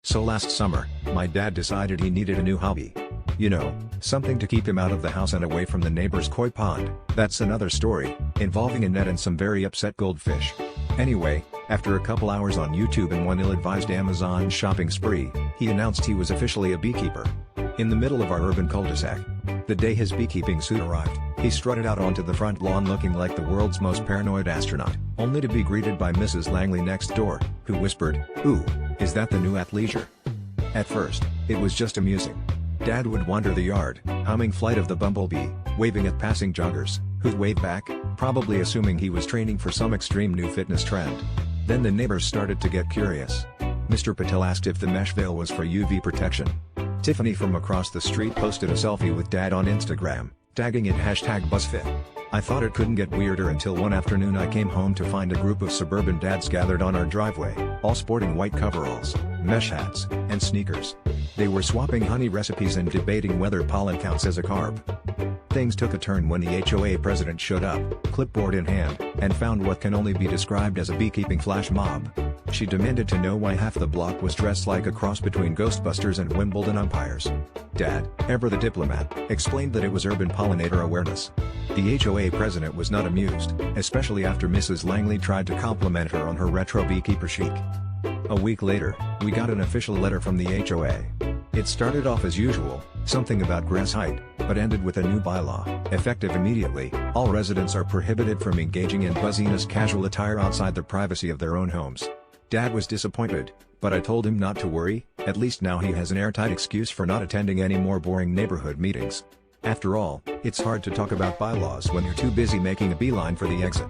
So last summer, my dad decided he needed a new hobby. You know, something to keep him out of the house and away from the neighbor's koi pond. That's another story, involving a net and some very upset goldfish. Anyway, after a couple hours on YouTube and one ill-advised Amazon shopping spree, he announced he was officially a beekeeper. In the middle of our urban cul-de-sac. The day his beekeeping suit arrived, he strutted out onto the front lawn looking like the world's most paranoid astronaut, only to be greeted by Mrs. Langley next door, who whispered, "Ooh, is that the new athleisure?" At first, it was just amusing. Dad would wander the yard, humming Flight of the Bumblebee, waving at passing joggers, who'd wave back, probably assuming he was training for some extreme new fitness trend. Then the neighbors started to get curious. Mr. Patel asked if the mesh veil was for UV protection. Tiffany from across the street posted a selfie with Dad on Instagram, tagging it #BuzzFit. I thought it couldn't get weirder until one afternoon I came home to find a group of suburban dads gathered on our driveway, all sporting white coveralls, mesh hats, and sneakers. They were swapping honey recipes and debating whether pollen counts as a carb. Things took a turn when the HOA president showed up, clipboard in hand, and found what can only be described as a beekeeping flash mob. She demanded to know why half the block was dressed like a cross between Ghostbusters and Wimbledon umpires. Dad, ever the diplomat, explained that it was urban pollinator awareness. The HOA president was not amused, especially after Mrs. Langley tried to compliment her on her retro beekeeper chic. A week later, we got an official letter from the HOA. It started off as usual, something about grass height, but ended with a new bylaw, effective immediately. All residents are prohibited from engaging in buzziness casual attire outside the privacy of their own homes. Dad was disappointed, but I told him not to worry, at least now he has an airtight excuse for not attending any more boring neighborhood meetings. After all, it's hard to talk about bylaws when you're too busy making a beeline for the exit.